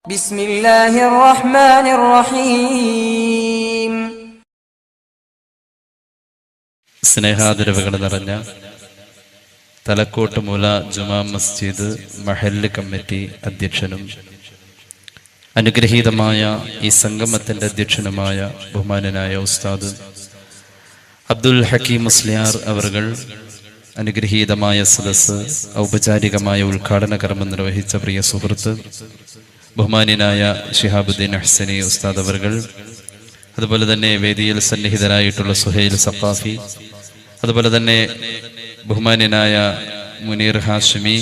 ബിസ്മില്ലാഹിർ റഹ്മാനിർ റഹീം. സ്നേഹാദരവുകൾ നിറഞ്ഞ തലക്കോട്ട് മൂല ജുമാ മസ്ജിദ് മഹല്ല് കമ്മിറ്റി അധ്യക്ഷനും അനുഗ്രഹീതമായ ഈ സംഗമത്തിന്റെ അധ്യക്ഷനുമായ ബഹുമാനനായ ഉസ്താദ് അബ്ദുൽ ഹക്കീം മുസ്ലിയാർ അവർകൾ, അനുഗ്രഹീതമായ സദസ്സ് ഔപചാരികമായ ഉദ്ഘാടന കർമ്മം നിർവഹിച്ച പ്രിയ സുഹൃത്ത് ബഹുമാന്യനായ ഷിഹാബുദ്ദീൻ അഹ്സനി ഉസ്താദ് അവർകൾ, അതുപോലെ തന്നെ വേദിയിൽ സന്നിഹിതരായിട്ടുള്ള സുഹൈൽ സഖാഫി, അതുപോലെ തന്നെ ബഹുമാന്യനായ മുനീർ ഹാഷിമി,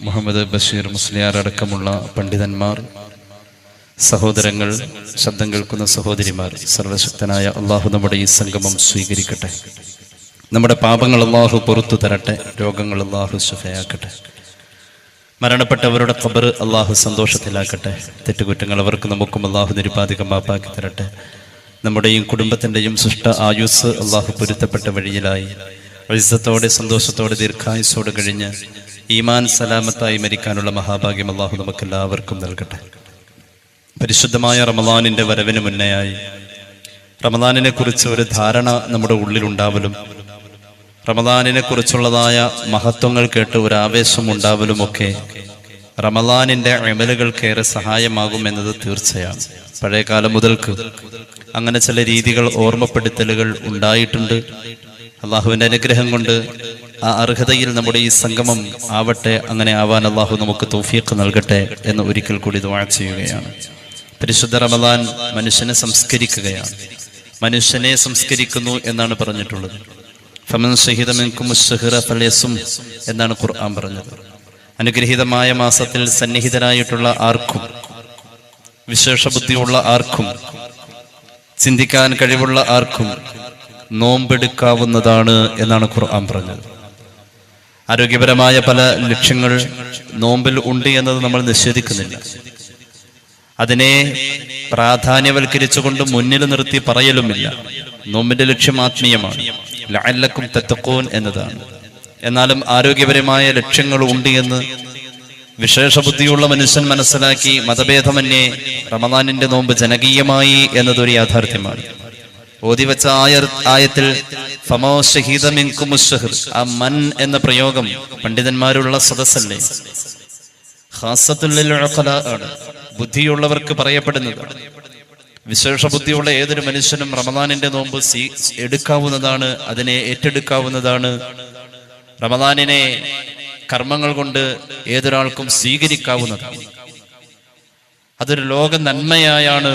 മുഹമ്മദ് ബഷീർ മുസ്ലിയാർ അടക്കമുള്ള പണ്ഡിതന്മാർ, സഹോദരങ്ങൾ, ശബ്ദം കേൾക്കുന്ന സഹോദരിമാർ, സർവശക്തനായ അള്ളാഹു നമ്മുടെ ഈ സംഗമം സ്വീകരിക്കട്ടെ. നമ്മുടെ പാപങ്ങൾ അള്ളാഹു പുറത്തു തരട്ടെ. രോഗങ്ങൾ അള്ളാഹു ശിഫയാക്കട്ടെ. മരണപ്പെട്ടവരുടെ ഖബർ അള്ളാഹു സന്തോഷത്തിലാക്കട്ടെ. തെറ്റുകുറ്റങ്ങൾ അവർക്ക് നമുക്കും അള്ളാഹു നിരുപാധികം മാപ്പാക്കി തരട്ടെ. നമ്മുടെയും കുടുംബത്തിൻ്റെയും സൃഷ്ട ആയുസ് അള്ളാഹു പൊരുത്തപ്പെട്ട വഴിയിലായി ഇസ്സത്തോടെ സന്തോഷത്തോടെ ദീർഘായുസ്സോടെ കഴിഞ്ഞ് ഈമാൻ സലാമത്തായി മരിക്കാനുള്ള മഹാഭാഗ്യം അള്ളാഹു നമുക്കെല്ലാവർക്കും നൽകട്ടെ. പരിശുദ്ധമായ റമദാനിൻ്റെ വരവിന് മുന്നെയായി റമദാനിനെ കുറിച്ച് ഒരു ധാരണ നമ്മുടെ ഉള്ളിലുണ്ടാവലും റമദാനിനെ കുറിച്ചുള്ളതായ മഹത്വങ്ങൾ കേട്ട് ഒരു ആവേശം ഉണ്ടാവലുമൊക്കെ റമദാനിൻ്റെ അമലുകൾക്കേറെ സഹായമാകുമെന്നത് തീർച്ചയാണ്. പഴയ കാലം മുതൽക്ക് അങ്ങനെ ചില രീതികൾ, ഓർമ്മപ്പെടുത്തലുകൾ ഉണ്ടായിട്ടുണ്ട്. അള്ളാഹുവിൻ്റെ അനുഗ്രഹം കൊണ്ട് ആ അർഹതയിൽ നമ്മുടെ ഈ സംഗമം ആവട്ടെ. അങ്ങനെ ആവാൻ അള്ളാഹു നമുക്ക് തൗഫീഖ് നൽകട്ടെ എന്ന് ഒരിക്കൽ കൂടി ദുആ ചെയ്യുകയാണ്. പരിശുദ്ധ റമദാൻ മനുഷ്യനെ സംസ്കരിക്കുകയാണ്. മനുഷ്യനെ സംസ്കരിക്കുന്നു എന്നാണ് പറഞ്ഞിട്ടുള്ളത്. ഫമൻ ശഹിദ മിൻകും അശ്ശഹ്റ ഫൽയസും എന്നാണ് ഖുർആൻ പറഞ്ഞത്. അനുഗ്രഹീതമായ മാസത്തിൽ സന്നിഹിതരായിട്ടുള്ള ആർക്കും, വിശേഷ ബുദ്ധിയുള്ള ആർക്കും, ചിന്തിക്കാൻ കഴിവുള്ള ആർക്കും നോമ്പെടുക്കാവുന്നതാണ് എന്നാണ് ഖുർആൻ പറഞ്ഞത്. ആരോഗ്യപരമായ പല ലക്ഷ്യങ്ങൾ നോമ്പിൽ ഉണ്ട് എന്നത് നമ്മൾ നിഷേധിക്കുന്നില്ല. അതിനെ പ്രാധാന്യവൽക്കരിച്ചുകൊണ്ട് മുന്നിൽ നിർത്തി പറയലുമില്ല. നോമ്പിന്റെ ലക്ഷ്യം ആത്മീയമാണ്, ലഅല്ലക്കും തത്തഖൂൻ എന്നതാണ്. എന്നാലും ആരോഗ്യപരമായ ലക്ഷ്യങ്ങൾ ഉണ്ട് എന്ന് വിശേഷ ബുദ്ധിയുള്ള മനുഷ്യൻ മനസ്സിലാക്കി മതഭേദമന്യേ റമദാനിന്റെ നോമ്പ് ജനകീയമായി എന്നതൊരു യാഥാർത്ഥ്യമാണ്. ഓതിവെച്ച ആയത്തിൽ ഫമാ ശഹീദ മിൻകും അശ്ശഹ്ർ, ആ മൻ എന്ന പ്രയോഗം പണ്ഡിതന്മാരുള്ള സദസ്സല്ലേ, ഖാസത്തുൽ ലിൽ ഉഖലാ ആണ്, ബുദ്ധിയുള്ളവർക്ക് പറയപ്പെടുന്നത്. വിശേഷ ബുദ്ധിയുള്ള ഏതൊരു മനുഷ്യനും റമദാനിന്റെ നോമ്പ് എടുക്കാവുന്നതാണ്, അതിനെ ഏറ്റെടുക്കാവുന്നതാണ്. റമദാനിനെ കർമ്മങ്ങൾ കൊണ്ട് ഏതൊരാൾക്കും സ്വീകരിക്കാവുന്നതാണ്. അതൊരു ലോക നന്മയായാണ്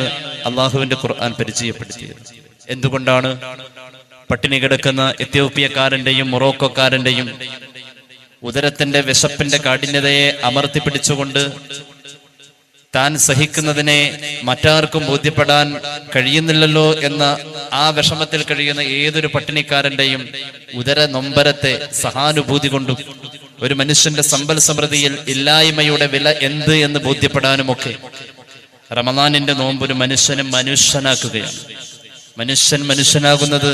അള്ളാഹുവിന്റെ ഖുർആൻ പരിചയപ്പെടുത്തിയത്. എന്തുകൊണ്ടാണ്? പട്ടിണി കിടക്കുന്ന എത്യോപ്യക്കാരന്റെയും മൊറോക്കോക്കാരന്റെയും ഉദരത്തിന്റെ വിശപ്പിന്റെ കാഠിന്യതയെ അമർത്തിപ്പിടിച്ചുകൊണ്ട് താൻ സഹിക്കുന്നതിനെ മറ്റാർക്കും ബോധ്യപ്പെടാൻ കഴിയുന്നില്ലല്ലോ എന്ന ആ വിഷമത്തിൽ കഴിയുന്ന ഏതൊരു പട്ടിണിക്കാരന്റെയും ഉദര നൊമ്പരത്തെ സഹാനുഭൂതി കൊണ്ടും ഒരു മനുഷ്യന്റെ സമ്പൽ സമൃദ്ധിയിൽ ഇല്ലായ്മയുടെ വില എന്ത് എന്ന് ബോധ്യപ്പെടാനുമൊക്കെ റമദാനിന്റെ നോമ്പ് ഒരു മനുഷ്യനെ മനുഷ്യനാക്കുകയാണ്. മനുഷ്യൻ മനുഷ്യനാകുന്നത്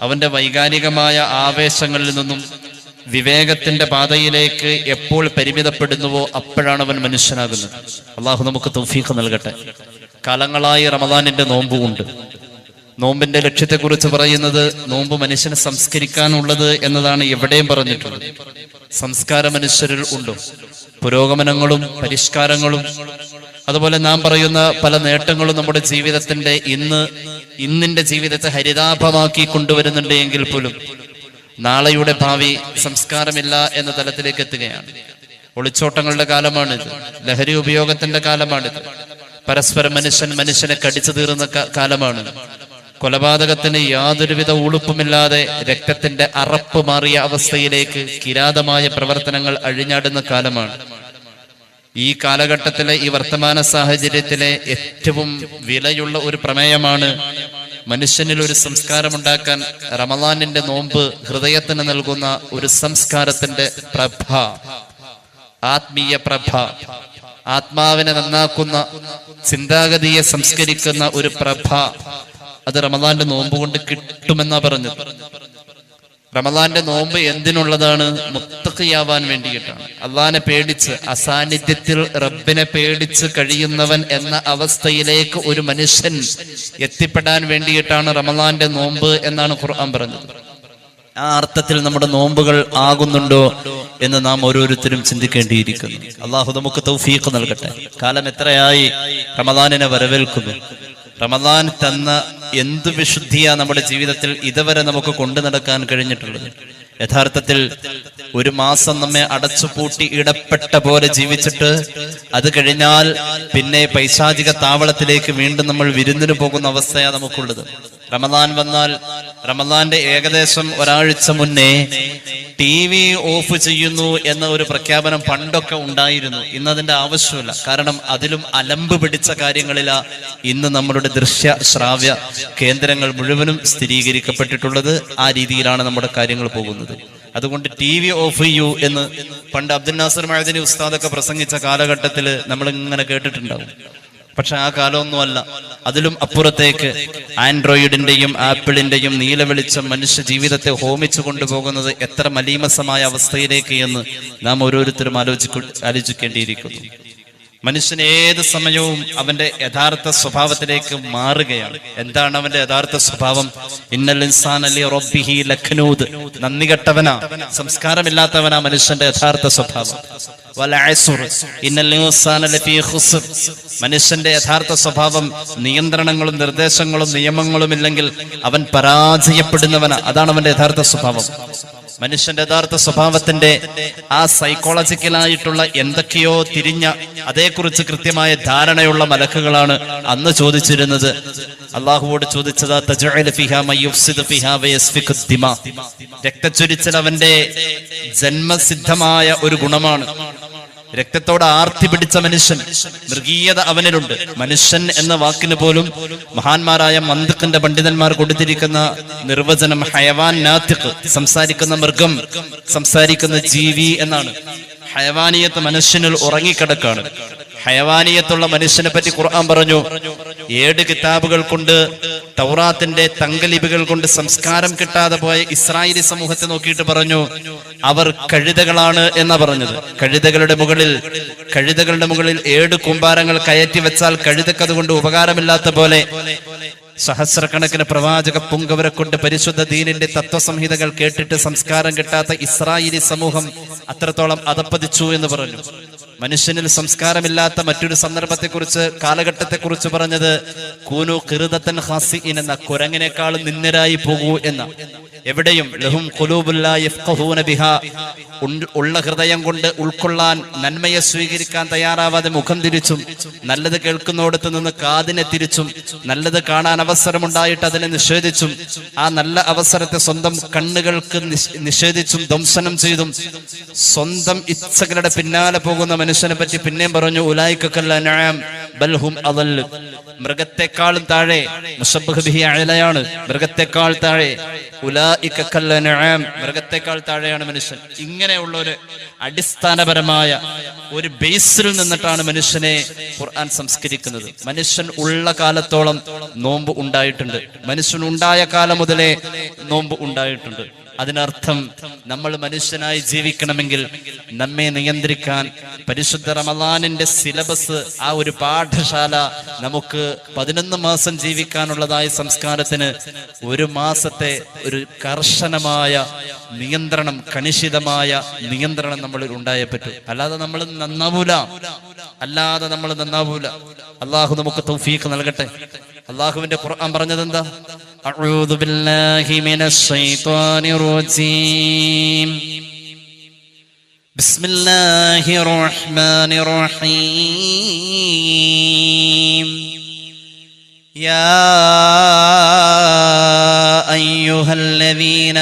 അവന്റെ വൈകാരികമായ ആവേശങ്ങളിൽ നിന്നും വിവേകത്തിന്റെ പാതയിലേക്ക് എപ്പോൾ പരിമിതപ്പെടുന്നുവോ അപ്പോഴാണ് അവൻ മനുഷ്യനാകുന്നത്. അള്ളാഹു നമുക്ക് തൗഫീഖ് നൽകട്ടെ. കാലങ്ങളായി റമദാനിന്റെ നോമ്പുണ്ട്. നോമ്പിന്റെ ലക്ഷ്യത്തെക്കുറിച്ച് പറയുന്നത് നോമ്പ് മനുഷ്യനെ സംസ്കരിക്കാനുള്ളത് എന്നതാണ് എവിടെയും പറഞ്ഞിട്ടുള്ളത്. സംസ്കാര മനുഷ്യരിൽ ഉണ്ടോ? പുരോഗമനങ്ങളും പരിഷ്കാരങ്ങളും അതുപോലെ നാം പറയുന്ന പല നേട്ടങ്ങളും നമ്മുടെ ജീവിതത്തിന്റെ ഇന്നിന്റെ ജീവിതത്തെ ഹരിതാഭമാക്കി കൊണ്ടുവരുന്നുണ്ട് എങ്കിൽ പോലും നാളെയുടെ ഭാവി സംസ്കാരമില്ല എന്ന തലത്തിലേക്ക് എത്തുകയാണ്. ഒളിച്ചോട്ടങ്ങളുടെ കാലമാണിത്. ലഹരി ഉപയോഗത്തിന്റെ കാലമാണിത്. പരസ്പരം മനുഷ്യനെ കടിച്ചു തീർന്ന കാലമാണ്. കൊലപാതകത്തിന് യാതൊരുവിധ ഉളുപ്പുമില്ലാതെ രക്തത്തിന്റെ അറപ്പ് മാറിയ അവസ്ഥയിലേക്ക് കിരാതമായ പ്രവർത്തനങ്ങൾ അഴിഞ്ഞാടുന്ന കാലമാണ്. ഈ കാലഘട്ടത്തിലെ ഈ വർത്തമാന സാഹചര്യത്തിലെ ഏറ്റവും വിലയുള്ള ഒരു പ്രമേയമാണ് മനുഷ്യനിൽ ഒരു സംസ്കാരമുണ്ടാക്കാൻ റമദാനിന്റെ നോമ്പ് ഹൃദയത്തിന് നൽകുന്ന ഒരു സംസ്കാരത്തിന്റെ പ്രഭ, ആത്മീയ പ്രഭ, ആത്മാവിനെ നന്നാക്കുന്ന, ചിന്താഗതിയെ സംസ്കരിക്കുന്ന ഒരു പ്രഭ. അത് റമദാന്റെ നോമ്പ് കൊണ്ട് കിട്ടുമെന്നാ പറഞ്ഞത്. റമദാന്റെ നോമ്പ് എന്തിനുള്ളതാണ്? മുത്തഖിയാവാൻ വേണ്ടിയിട്ടാണ്. അള്ളാഹിനെ പേടിച്ച്, അസാന്നിധ്യത്തിൽ റബ്ബിനെ പേടിച്ച് കഴിയുന്നവൻ എന്ന അവസ്ഥയിലേക്ക് ഒരു മനുഷ്യൻ എത്തിപ്പെടാൻ വേണ്ടിയിട്ടാണ് റമദാന്റെ നോമ്പ് എന്നാണ് ഖുർആൻ പറഞ്ഞത്. ആ അർത്ഥത്തിൽ നമ്മുടെ നോമ്പുകൾ ആകുന്നുണ്ടോ എന്ന് നാം ഓരോരുത്തരും ചിന്തിക്കേണ്ടിയിരിക്കുന്നു. അള്ളാഹു നമുക്ക് തൗഫീഖ് നൽകട്ടെ. കാലം എത്രയായി റമദാനിനെ വരവേൽക്കുന്നു. റമദാൻ തന്ന എന്തു വിശുദ്ധിയാ നമ്മുടെ ജീവിതത്തിൽ ഇതുവരെ നമുക്ക് കൊണ്ടു നടക്കാൻ കഴിഞ്ഞിട്ടുള്ളത്. യഥാർത്ഥത്തിൽ ഒരു മാസം നമ്മെ അടച്ചുപൂട്ടി ഇടപ്പെട്ട പോലെ ജീവിച്ചിട്ട് അത് കഴിഞ്ഞാൽ പിന്നെ പൈശാചിക താവളത്തിലേക്ക് വീണ്ടും നമ്മൾ വിരുന്നിന് പോകുന്ന അവസ്ഥയാണ് നമുക്കുള്ളത്. റമദാൻ വന്നാൽ റമദാന്റെ ഏകദേശം ഒരാഴ്ച മുന്നേ TV ഓഫ് ചെയ്യുന്നു എന്ന ഒരു പ്രഖ്യാപനം പണ്ടൊക്കെ ഉണ്ടായിരുന്നു. ഇന്നതിന്റെ ആവശ്യമില്ല. കാരണം അതിലും അലമ്പ് പിടിച്ച കാര്യങ്ങളിലാ ഇന്ന് നമ്മളുടെ ദൃശ്യ ശ്രാവ്യ കേന്ദ്രങ്ങൾ മുഴുവനും സ്ഥിരീകരിക്കപ്പെട്ടിട്ടുള്ളത്. ആ രീതിയിലാണ് നമ്മുടെ കാര്യങ്ങൾ പോകുന്നത്. അതുകൊണ്ട് TV ഓഫ് ചെയ്യൂ എന്ന് പണ്ട് അബ്ദുൽ നാസർ മഅദനി ഉസ്താദൊക്കെ പ്രസംഗിച്ച കാലഘട്ടത്തിൽ നമ്മൾ ഇങ്ങനെ കേട്ടിട്ടുണ്ടാവും. പക്ഷെ ആ കാലമൊന്നുമല്ല. അതിലും അപ്പുറത്തേക്ക് ആൻഡ്രോയിഡിന്റെയും ആപ്പിളിന്റെയും നീലവെളിച്ചം മനുഷ്യ ജീവിതത്തെ ഹോമിച്ചു കൊണ്ടുപോകുന്നത് എത്ര മലീമസമായ അവസ്ഥയിലേക്ക് എന്ന് നാം ഓരോരുത്തരും ആലോചിക്കേണ്ടിയിരിക്കുന്നു. മനുഷ്യൻ ഏത് സമയവും അവന്റെ യഥാർത്ഥ സ്വഭാവത്തിലേക്ക് മാറുകയാണ്. എന്താണ് അവന്റെ യഥാർത്ഥ സ്വഭാവം? ഇന്നൽ ഇൻസാന ലി റബ്ബിഹി ലഖനൂദ്. നന്ദി കെട്ടവനാ, സംസ്കാരമില്ലാത്തവനാ മനുഷ്യന്റെ യഥാർത്ഥ സ്വഭാവം. വൽ അസ്ർ ഇന്നൽ ഇൻസാന ലഫീ ഖുസ്ർ. മനുഷ്യന്റെ യഥാർത്ഥ സ്വഭാവം നിയന്ത്രണങ്ങളും നിർദ്ദേശങ്ങളും നിയമങ്ങളും ഇല്ലെങ്കിൽ അവൻ പരാജയപ്പെടുന്നവനാ. അതാണ് അവന്റെ യഥാർത്ഥ സ്വഭാവം. മനുഷ്യന്റെ യഥാർത്ഥ സ്വഭാവത്തിന്റെ ആ സൈക്കോളജിക്കലായിട്ടുള്ള എന്തൊക്കെയോ തിരിഞ്ഞ അതേക്കുറിച്ച് കൃത്യമായ ധാരണയുള്ള മലക്കുകളാണ് അന്ന് ചോദിച്ചിരുന്നത്. അള്ളാഹുവോട് ചോദിച്ചത് രക്തച്ചൊരിച്ചൽ അവന്റെ ജന്മസിദ്ധമായ ഒരു ഗുണമാണ്. രക്തത്തോട് ആർത്തി പിടിച്ച മനുഷ്യൻ, മൃഗീയത അവനിലുണ്ട്. മനുഷ്യൻ എന്ന വാക്കിന് പോലും മഹാന്മാരായ മന്തിഖിന്റെ പണ്ഡിതന്മാർ കൊടുത്തിരിക്കുന്ന നിർവചനം ഹയവാൻ നാത്തിഖ്, സംസാരിക്കുന്ന മൃഗം, സംസാരിക്കുന്ന ജീവി എന്നാണ്. ഹയവാനിയത്ത് മനുഷ്യനിൽ ഉറങ്ങിക്കിടക്കാണ്. ഹയവാനിയത്തുള്ള മനുഷ്യനെ പറ്റി ഖുർആൻ പറഞ്ഞു, 7 കിതാബുകൾ കൊണ്ട്, തൗറാത്തിന്റെ തങ്കലിപികൾ കൊണ്ട് സംസ്കാരം കിട്ടാതെ പോയ ഇസ്രായേലി സമൂഹത്തെ നോക്കിയിട്ട് പറഞ്ഞു അവർ കഴുതകളാണ് എന്നാ പറഞ്ഞത്. കഴുതകളുടെ മുകളിൽ 7 കൂമ്പാരങ്ങൾ കയറ്റി വെച്ചാൽ കഴുതക്ക് അതുകൊണ്ട് ഉപകാരമില്ലാത്ത പോലെ സഹസ്രക്കണക്കിന് പ്രവാചക പുങ്കവരെ കൊണ്ട് പരിശുദ്ധ ദീനിന്റെ തത്വസംഹിതകൾ കേട്ടിട്ട് സംസ്കാരം കിട്ടാത്ത ഇസ്രായേലി സമൂഹം അത്രത്തോളം അധപ്പതിച്ചു എന്ന് പറഞ്ഞു. മനുഷ്യനിൽ സംസ്കാരമില്ലാത്ത മറ്റൊരു സന്ദർഭത്തെക്കുറിച്ച്, കാലഘട്ടത്തെക്കുറിച്ച് പറഞ്ഞത് കൂനു ഖിർദത്തൻ ഖാസിഇൻ എന്ന, കുരങ്ങിനേക്കാൾ നിന്ദരായി പോകൂ എന്ന. എവിടെയും ലഹും ഖുലൂബുൻ ലാ യഫ്ഖഹൂന ബിഹാ, ഉള്ള ഹൃദയം കൊണ്ട് ഉൾക്കൊള്ളാൻ, നന്മയെ സ്വീകരിക്കാൻ തയ്യാറാവാതെ മുഖം തിരിച്ചും, നല്ലത് കേൾക്കുന്നിടത്ത് നിന്ന് കാതിനെ തിരിച്ചും, നല്ലത് കാണാൻ അവസരമുണ്ടായിട്ട് അതിനെ നിഷേധിച്ചും, ആ നല്ല അവസരത്തെ സ്വന്തം കണ്ണുകൾക്ക് നിഷേധിച്ചും ധ്വംസനം ചെയ്തും സ്വന്തം ഇച്ഛകളുടെ പിന്നാലെ പോകുന്ന മനുഷ്യനെ പറ്റി പിന്നെയും പറഞ്ഞു ഉലൈക കൽ അൻആം ബൽ ഹും അദൽ. മൃഗത്തെക്കാളും താഴെ, മുശബ്ബഹ് ബിഹി അഅലയാണ്, മൃഗത്തെക്കാൾ താഴെ. ഉലൈക കൽ അൻആം, മൃഗത്തെക്കാൾ താഴെയാണ് മനുഷ്യൻ. ഇങ്ങനെയുള്ള ഒരു അടിസ്ഥാനപരമായ ഒരു ബേസിൽ നിന്നിട്ടാണ് മനുഷ്യനെ ഖുർആൻ സംസ്കരിക്കുന്നത്. മനുഷ്യൻ ഉള്ള കാലത്തോളം നോമ്പ് ഉണ്ടായിട്ടുണ്ട്. മനുഷ്യൻ ഉണ്ടായ കാലം മുതലേ നോമ്പ് ഉണ്ടായിട്ടുണ്ട്. അതിനർത്ഥം നമ്മൾ മനുഷ്യനായി ജീവിക്കണമെങ്കിൽ നമ്മെ നിയന്ത്രിക്കാൻ പരിശുദ്ധ റമദാനിന്റെ സിലബസ്, ആ ഒരു പാഠശാല നമുക്ക് 11 മാസം ജീവിക്കാനുള്ളതായ സംസ്കാരത്തിന് 1 മാസത്തെ ഒരു കർശനമായ നിയന്ത്രണം, കണിശിതമായ നിയന്ത്രണം നമ്മളിൽ ഉണ്ടായേ പറ്റൂ. അല്ലാതെ നമ്മൾ നന്നാവൂല. അള്ളാഹു നമുക്ക് തൗഫീഖ് നൽകട്ടെ. അള്ളാഹുവിന്റെ ഖുർആൻ പറഞ്ഞത് എന്താ? അഊദു ബില്ലാഹി മിനശ് ശൈത്വാനിർ റജീം. ബിസ്മില്ലാഹിർ റഹ്മാനിർ റഹീം. യാ അയ്യുഹല്ലദീന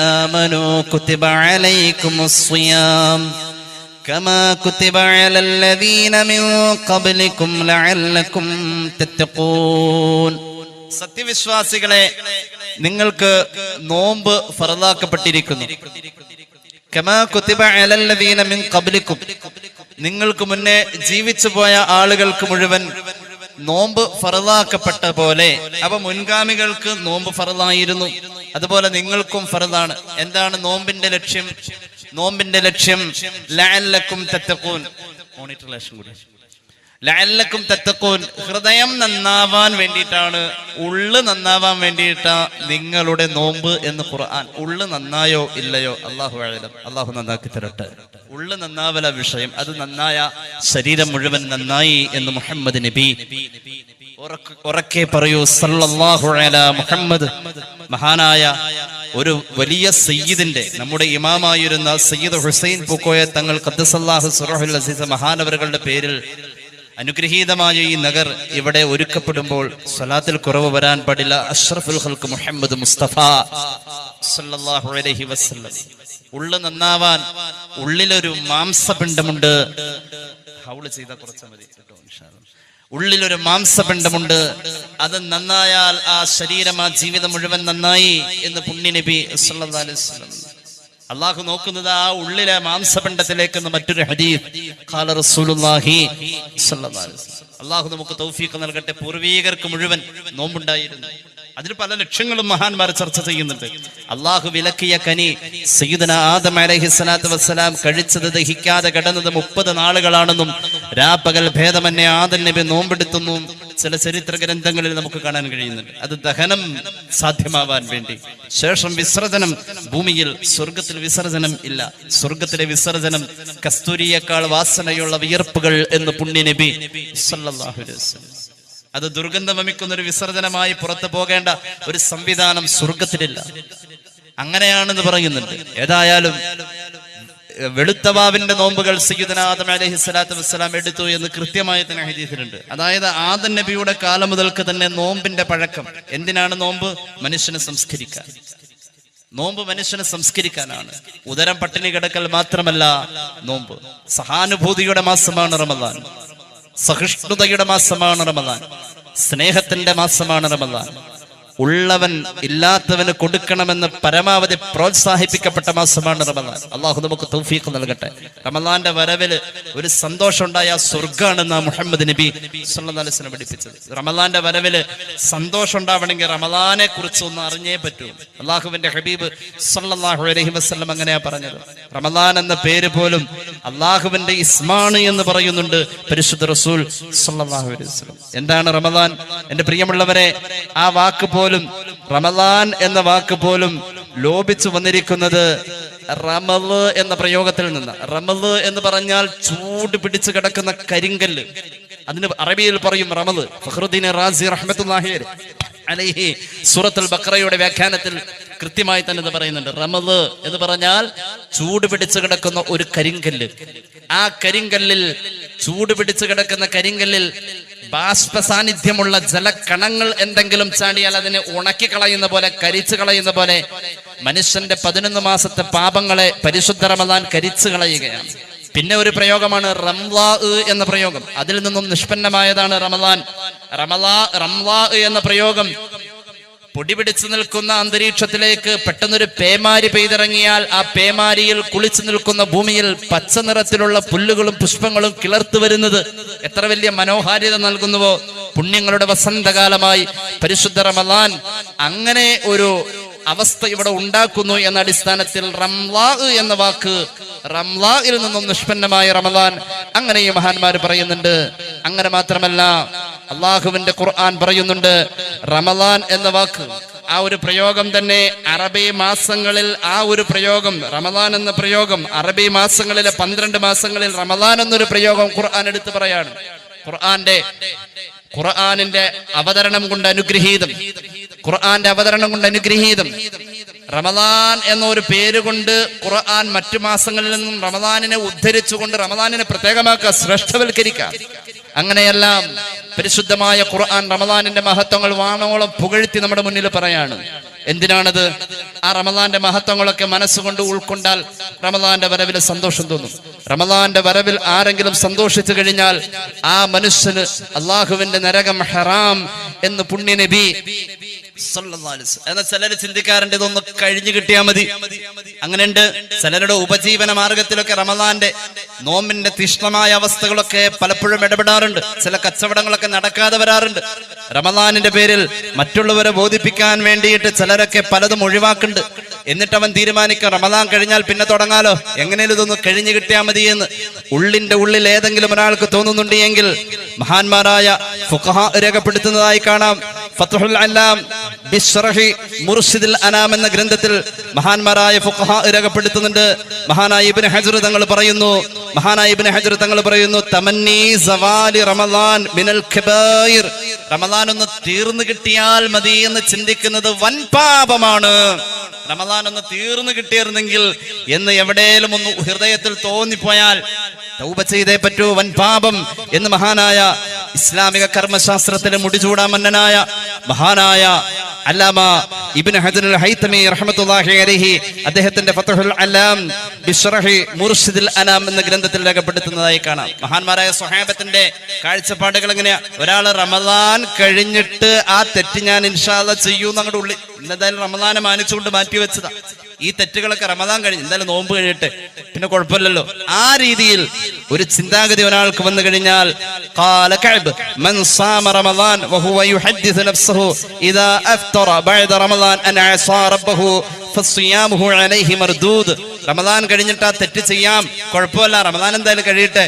ആമനൂ കുതിബ അലൈക്കുമുസ് സിയാം كما كتب على الذين من قبلكم لعلكم تتقون. സത്യവിശ്വാസികളെ, നിങ്ങൾക്ക് നോമ്പ് ഫർളാക്കപ്പെട്ടിരിക്കുന്നു. കമാ കുതിബ അലൽ ലദീന മിൻ ഖബ്ലിക്കും, നിങ്ങൾക്ക് മുന്നേ ജീവിച്ചു പോയ ആളുകൾക്ക് മുഴുവൻ നോമ്പ് ഫർളാക്കപ്പെട്ട പോലെ അപ്പൊ മുൻഗാമികൾക്ക് നോമ്പ് ഫർളായിരുന്നു, അതുപോലെ നിങ്ങൾക്കും ഫർളാണ്. എന്താണ് നോമ്പിന്റെ ലക്ഷ്യം? നോമ്പിന്റെ ലക്ഷ്യം ലഅല്ലക്കും തത്തഖൂൻ. മോണിറ്ററിലേഷൻ കൂടി. ലഅല്ലക്കും തത്തഖൂൻ, ഹൃദയം നന്നാവാൻ വേണ്ടിയിട്ടാണ്, ഉള്ള് നന്നാവാൻ വേണ്ടിയിട്ടാ നിങ്ങളുടെ നോമ്പ് എന്ന് ഖുർആൻ. ഉള്ള് നന്നായോ ഇല്ലയോ അല്ലാഹു അഅലം, അല്ലാഹു നന്നാക്കി തരട്ടെ. ഉള്ള് നന്നാവല വിഷയം, അത് നന്നായ ശരീരം മുഴുവൻ നന്നായി എന്ന് മുഹമ്മദ് നബി ഉറക്കെ പറയൂ സല്ലല്ലാഹു അലാ മുഹമ്മദ്. മഹാനായ ഒരു വലിയ സയ്യിദിന്റെ, നമ്മുടെ ഇമാമായിരുന്ന സയ്യിദ് ഹുസൈൻ പൂക്കോയ തങ്ങൾ ഖദ്ദസല്ലാഹു സിറഹുൽ അസീസ് മഹാനവറുകളുടെ പേരിൽ അനുഗ്രഹീതമായ ഈ നഗർ ഇവിടെ ഒരുക്കപ്പെടുമ്പോൾ സ്വലാത്തിൽ കുറവ് വരാൻ പാടില്ല. അഷ്റഫുൽ ഖൽഖ് മുഹമ്മദ് മുസ്തഫ സല്ലല്ലാഹു അലൈഹി വസല്ലം. ഉള്ളു നന്നാവാൻ ഉള്ളിലൊരു മാംസപിണ്ഡമുണ്ട്. ഹൗള് ചെയ്താൽ കുറച്ച് മതി കേട്ടോ ഇൻഷാ അല്ലാഹ്. ഉള്ളിലൊരു മാംസപിണ്ഡമുണ്ട്, അത് നന്നായാൽ ആ ശരീരം, ആ ജീവിതം മുഴുവൻ നന്നായി എന്ന് പുണ്യ നബി സല്ലല്ലാഹു അലൈഹി വസല്ലം. അള്ളാഹു നോക്കുന്നത് ആ ഉള്ളിലെ മാംസപിണ്ഡത്തിലേക്ക്. മറ്റൊരു ഹദീസ് ഖാല റസൂലുള്ളാഹി സ്വല്ലല്ലാഹു അലൈഹി വസല്ലം. അള്ളാഹു നമുക്ക് തൗഫീഖ് നൽകട്ടെ. പൂർവീകർക്ക് മുഴുവൻ നോമ്പുണ്ടായിരുന്നു. അതിൽ പല ലക്ഷ്യങ്ങളും മഹാന്മാർ ചർച്ച ചെയ്യുന്നുണ്ട്. അള്ളാഹു വിലക്കിയ കനി സയ്യിദുനാ ആദം അലൈഹിസ്സലാത്തു വസ്സലാം കഴിച്ചത് ദഹിക്കാതെ കിടന്നത് 30 നാളുകളാണെന്നും രാപ്പകൽ ഭേദമന്യേ ആദം നബി നോമ്പെടുത്തുന്നു ചില ചരിത്ര ഗ്രന്ഥങ്ങളിൽ നമുക്ക് കാണാൻ കഴിയുന്നുണ്ട്. അത് ദഹനം സാധ്യമാവാൻ വേണ്ടി. ശേഷം വിസർജനം ഭൂമിയിൽ. സ്വർഗത്തിൽ വിസർജനം ഇല്ല. സ്വർഗത്തിലെ വിസർജനം കസ്തൂരിയേക്കാൾ വാസനയുള്ള വിയർപ്പുകൾ എന്ന് പുണ്യ നബി സല്ലല്ലാഹു അലൈഹി വസല്ലം. അത് ദുർഗന്ധം വമിക്കുന്ന ഒരു വിസർജനമായി പുറത്തു പോകേണ്ട ഒരു സംവിധാനം സ്വർഗത്തിലില്ല. അങ്ങനെയാണെന്ന് പറയുന്നുണ്ട്. ഏതായാലും വെളുത്തവാവിന്റെ നോമ്പുകൾ സയ്യിദുനാ ആദം അലൈഹിസ്സലാത്തു വസ്സലാം എടുത്തു എന്ന് കൃത്യമായി തന്നെ ഹദീസിലുണ്ട്. അതായത് ആദം നബിയുടെ കാലം മുതൽക്ക് തന്നെ നോമ്പിന്റെ പഴക്കം. എന്തിനാണ് നോമ്പ്? മനുഷ്യനെ സംസ്കരിക്കാൻ. നോമ്പ് മനുഷ്യനെ സംസ്കരിക്കാനാണ്. ഉദരം പട്ടിണി കിടക്കൽ മാത്രമല്ല നോമ്പ്. സഹാനുഭൂതിയുടെ മാസമാണ് റമദാൻ. സഹിഷ്ണുതയുടെ മാസമാണ് റമദാൻ. സ്നേഹത്തിന്റെ മാസമാണ് റമദാൻ. ഉള്ളവൻ ഇല്ലാത്തവന് കൊടുക്കണമെന്ന് പരമാവധി പ്രോത്സാഹിപ്പിക്കപ്പെട്ട മാസമാണ് റമദാൻ. അള്ളാഹു നമുക്ക് തൗഫീഖ് നൽകട്ടെ. റമദാന്റെ വരവിൽ ഒരു സന്തോഷം ഉണ്ടായ സ്വർഗ്ഗാണെന്ന് മുഹമ്മദ് നബി സല്ലല്ലാഹു അലൈഹി വസല്ലം പഠിപ്പിച്ചത്. റമദാന്റെ വരവിൽ സന്തോഷം ഉണ്ടാവണമെങ്കിൽ റമദാനെ കുറിച്ച് ഒന്ന് അറിഞ്ഞേ പറ്റൂ. അള്ളാഹുവിന്റെ ഹബീബ് സല്ലല്ലാഹു അലൈഹി വസല്ലം അങ്ങനെയാ പറഞ്ഞത്. റമദാൻ എന്ന പേര് പോലും അള്ളാഹുവിന്റെ ഇസ്മാണ് എന്ന് പറയുന്നുണ്ട് പരിശുദ്ധ റസൂൽ സല്ലല്ലാഹു അലൈഹി വസല്ലം. എന്താണ് റമദാൻ? എന്റെ പ്രിയമുള്ളവരെ, ആ വാക്ക് പോലും, റമദാൻ എന്ന വാക്ക് പോലും ലോപിച്ചു വന്നിരിക്കുന്നത് റമള് എന്ന പ്രയോഗത്തിൽ നിന്ന്. റമള് എന്ന് പറഞ്ഞാൽ ചൂട് പിടിച്ചു കിടക്കുന്ന കരിങ്കല്ല്. അതിന് അറബിയിൽ പറയും റമള്. ഫഖ്റുദ്ദീൻ റാസി റഹ്മത്തുള്ളാഹി അലൈഹി സൂറത്തുൽ ബഖറയുടെ വ്യാഖ്യാനത്തിൽ കൃത്യമായി തന്നെ ഇത് പറയുന്നുണ്ട്. റമള് എന്ന് പറഞ്ഞാൽ ചൂട് പിടിച്ചു കിടക്കുന്ന ഒരു കരിങ്കല്ല്. ആ കരിങ്കല്ലിൽ, ചൂട് പിടിച്ചു കിടക്കുന്ന കരിങ്കല്ലിൽ ബാഷ്പ സാന്നിധ്യമുള്ള ജലക്കണങ്ങൾ എന്തെങ്കിലും ചാടിയാൽ അതിനെ ഉണക്കി കളയുന്ന പോലെ, കരിച്ചു കളയുന്ന പോലെ മനുഷ്യന്റെ 11 മാസത്തെ പാപങ്ങളെ പരിശുദ്ധ റമദാൻ കരിച്ചു കളയുകയാണ്. പിന്നെ ഒരു പ്രയോഗമാണ് റംളാ എന്ന പ്രയോഗം. അതിൽ നിന്നും നിഷ്പന്നമായതാണ് റമദാൻ. റംളാ എന്ന പ്രയോഗം പൊടി പിടിച്ചു നിൽക്കുന്ന അന്തരീക്ഷത്തിലേക്ക് പെട്ടെന്നൊരു പേമാരി പെയ്തിറങ്ങിയാൽ ആ പേമാരിയിൽ കുളിച്ചു നിൽക്കുന്ന ഭൂമിയിൽ പച്ച നിറത്തിലുള്ള പുല്ലുകളും പുഷ്പങ്ങളും കിളർത്തു വരുന്നത് എത്ര വലിയ മനോഹാരിത നൽകുന്നുവോ. പുണ്യങ്ങളുടെ വസന്തകാലമായി പരിശുദ്ധ റമദാൻ അങ്ങനെ ഒരു അവസ്ഥ ഇവിടെ ഉണ്ടാക്കുന്നു എന്ന അടിസ്ഥാനത്തിൽ റംളാ എന്ന വാക്ക്, റംളായിൽ നിന്നും നിഷ്പന്നമായ റമദാൻ, അങ്ങനെ ഈ മഹാന്മാർ പറയുന്നുണ്ട്. അങ്ങനെ മാത്രമല്ല, അള്ളാഹുവിന്റെ ഖുർആൻ പറയുന്നുണ്ട് റമദാൻ എന്ന വാക്ക്, ആ ഒരു പ്രയോഗം തന്നെ അറബി മാസങ്ങളിൽ, ആ ഒരു പ്രയോഗം റമദാൻ എന്ന പ്രയോഗം അറബി മാസങ്ങളിലെ 12 മാസങ്ങളിൽ റമദാൻ എന്നൊരു പ്രയോഗം ഖുർആൻ എടുത്ത് പറയാണ്. ഖുർആനിന്റെ അവതരണം കൊണ്ട് അനുഗ്രഹീതം, ഖുർആന്റെ അവതരണം കൊണ്ട് അനുഗ്രഹീതം. റമദാൻ എന്നൊരു പേര് കൊണ്ട് ഖുർആൻ മറ്റു മാസങ്ങളിൽ നിന്നും റമദാനിനെ ഉദ്ധരിച്ചുകൊണ്ട് റമദാനിനെ പ്രത്യേകമാക്കുക, ശ്രേഷ്ഠവൽക്കരിക്കുക. അങ്ങനെയെല്ലാം പരിശുദ്ധമായ ഖുർആൻ റമദാനിന്റെ മഹത്വങ്ങൾ വാണോളം പുകഴ്ത്തി നമ്മുടെ മുന്നിൽ പറയാണ്. എന്തിനാണത്? ആ റമദാന്റെ മഹത്വങ്ങളൊക്കെ മനസ്സുകൊണ്ട് ഉൾക്കൊണ്ടാൽ റമദാന്റെ വരവിൽ സന്തോഷം തോന്നും. റമദാന്റെ വരവിൽ ആരെങ്കിലും സന്തോഷിച്ചു കഴിഞ്ഞാൽ ആ മനുഷ്യന് അള്ളാഹുവിന്റെ നരകം ഹറാം എന്ന് പുണ്യ നബി സല്ലല്ലാഹു അലൈഹി വസല്ലം. എന്നാൽ ചിലര് ചിന്തിക്കാറുണ്ട് ഇതൊന്ന് കഴിഞ്ഞു കിട്ടിയാൽ മതി. അങ്ങനെയുണ്ട്. ചിലരുടെ ഉപജീവന മാർഗത്തിലൊക്കെ റമദാന്റെ നോമ്പിന്റെ തീഷ്ണമായ അവസ്ഥകളൊക്കെ പലപ്പോഴും ഇടപെടാറുണ്ട്. ചില കച്ചവടങ്ങളൊക്കെ നടക്കാതെ വരാറുണ്ട്. റമദാനിന്റെ പേരിൽ മറ്റുള്ളവരെ ബോധിപ്പിക്കാൻ വേണ്ടിയിട്ട് ചിലരൊക്കെ പലതും ഒഴിവാക്കുന്നുണ്ട്. എന്നിട്ട് അവൻ തീരുമാനിക്കുക റമദാൻ കഴിഞ്ഞാൽ പിന്നെ തുടങ്ങാലോ, എങ്ങനെയും ഇതൊന്ന് കഴിഞ്ഞു കിട്ടിയാൽ മതി എന്ന് ഉള്ളിന്റെ ഉള്ളിൽ ഏതെങ്കിലും ഒരാൾക്ക് തോന്നുന്നുണ്ട് എങ്കിൽ മഹാന്മാരായ ഫുഖഹാ രേഖപ്പെടുത്തുന്നതായി കാണാം. ഫത്ഹുൽ അല്ലാം ബിശ്റഹി മുർഷിദുൽ അനാം എന്ന ഗ്രന്ഥത്തിൽ മഹാന്മാരായ ഫുഖഹാ രേഖപ്പെടുത്തുന്നുണ്ട്. മഹാനായ ഇബ്നു ഹജർ തങ്ങൾ പറയുന്നു തമന്നി സവാലി റമദാൻ മിനൽ കബായിർ. റമദാൻ ഒന്ന് തീർന്നു കിട്ടിയാൽ മതി എന്ന് ചിന്തിക്കുന്നത് വൻ പാപമാണ്. റമദാൻ ഒന്ന് തീർന്നു കിട്ടിയിരുന്നെങ്കിൽ എന്ന് എവിടെയും ഒന്ന് ഹൃദയത്തിൽ തോന്നിപ്പോയാൽ തൗബ ചെയ്തേ പറ്റൂ, വൻ പാപം എന്ന് മഹാനായ ഇസ്ലാമിക കർമ്മശാസ്ത്രത്തിലെ മുടിചൂടാ മന്നനായ മഹാനായ അല്ലാമ ഇബ്നു ഹജർ അൽ ഹൈതമി റഹ്മത്തുള്ളാഹി അലൈഹി അദ്ദേഹത്തിന്റെ ഫത്ഹുൽ അല്ലാം ബിശ്റഹി മുർഷിദുൽ അനാം എന്ന ഗ്രന്ഥത്തിൽ രേഖപ്പെടുത്തുന്നതായി കാണാം. മഹാന്മാരായ സ്വഹാബത്തിന്റെ കാഴ്ചപ്പാടുകൾ എങ്ങനെയാ? ഒരാൾ റമദാൻ കഴിഞ്ഞിട്ട് ആ തെറ്റ് ഞാൻ ഇൻഷാ അല്ലാഹ് ചെയ്യൂന്ന് അങ്ങോട്ട് ഉള്ളിൽ എന്തായാലും റമദാനെ മാനിച്ചുകൊണ്ട് മാറ്റിവെച്ചതാ. ഈ തെറ്റുകളൊക്കെ റമദാൻ കഴിഞ്ഞ് എന്തായാലും നോമ്പ് കഴിഞ്ഞിട്ട് പിന്നെ കുഴപ്പമില്ലല്ലോ, ആ രീതിയിൽ ഒരു ചിന്താഗതി ഒരാൾക്ക് വന്നു കഴിഞ്ഞാൽ ഖാല കഅബ് മൻ സാമ റമദാൻ വഹുവ യുഹദ്ദിസു നഫ്സഹു ഇദാ അഫ്തറ ബഅദ റമദാൻ അൻ അസാ റബ്ബഹു ഫസിയാമുഹു അലൈഹി മർദൂദ്. റമദാൻ കഴിഞ്ഞിട്ട് ആ തെറ്റ് ചെയ്യാം, കുഴപ്പമില്ല, റമദാൻ എന്തായാലും കഴിയട്ടെ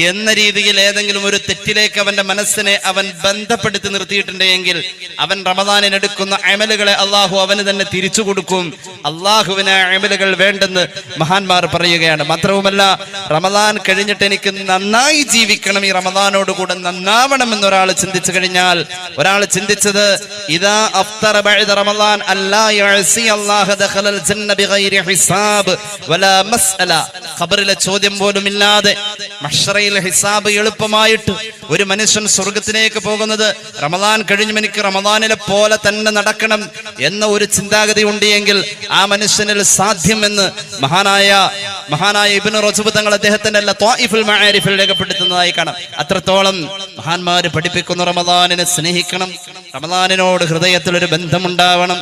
എന്ന രീതിയിൽ ഏതെങ്കിലും ഒരു തെറ്റിലേക്ക് അവന്റെ മനസ്സിനെ അവൻ ബന്ധപ്പെടുത്തി നിർത്തിയിട്ടുണ്ടെങ്കിൽ അവൻ റമദാനിനെടുക്കുന്ന അമലുകളെ അള്ളാഹു അവന് തന്നെ തിരിച്ചു കൊടുക്കും. അള്ളാഹുവിന് അമലുകൾ വേണ്ടെന്ന് മഹാന്മാർ പറയുകയാണ്. മാത്രവുമല്ല റമദാൻ കഴിഞ്ഞിട്ട് എനിക്ക് നന്നായി ജീവിക്കണം, ഈ റമദാനോട് കൂടെ നന്നാവണം എന്നൊരാൾ ചിന്തിച്ചു കഴിഞ്ഞാൽ, ഒരാൾ ചിന്തിച്ചത് ഇദാ അഫ്തറ ബഅദ റമദാൻ അല്ലാ യഅസി അല്ലാഹ ദഖലൽ ജന്ന ബിഗൈരി ഹിസാബ് വലാ മസ്അല. ഖബറിലെ ചോദ്യം പോലും ഇല്ലാതെ മഹ്ശറയിൽ ഹിസാബ് എളുപ്പമായിട്ട് ഒരു മനുഷ്യൻ സ്വർഗത്തിലേക്ക് പോകുന്നത് റമദാൻ കഴിഞ്ഞും എനിക്ക് റമദാനിലെ പോലെ തന്നെ നടക്കണം എന്ന ഒരു ചിന്താഗതി ഉണ്ട് എങ്കിൽ ആ മനുഷ്യനിൽ സാധ്യമെന്ന് മഹാനായ ഇബ്നു റജബ് തങ്ങൾ അദ്ദേഹത്തിന്റെ ത്വാഇഫുൽ മആരിഫിൽ രേഖപ്പെടുത്തുന്നതായി കാണാം. അത്രത്തോളം മഹാന്മാര് പഠിപ്പിക്കുന്ന റമദാനിനെ സ്നേഹിക്കണം, റമദാനിനോട് ഹൃദയത്തിൽ ഒരു ബന്ധമുണ്ടാവണം.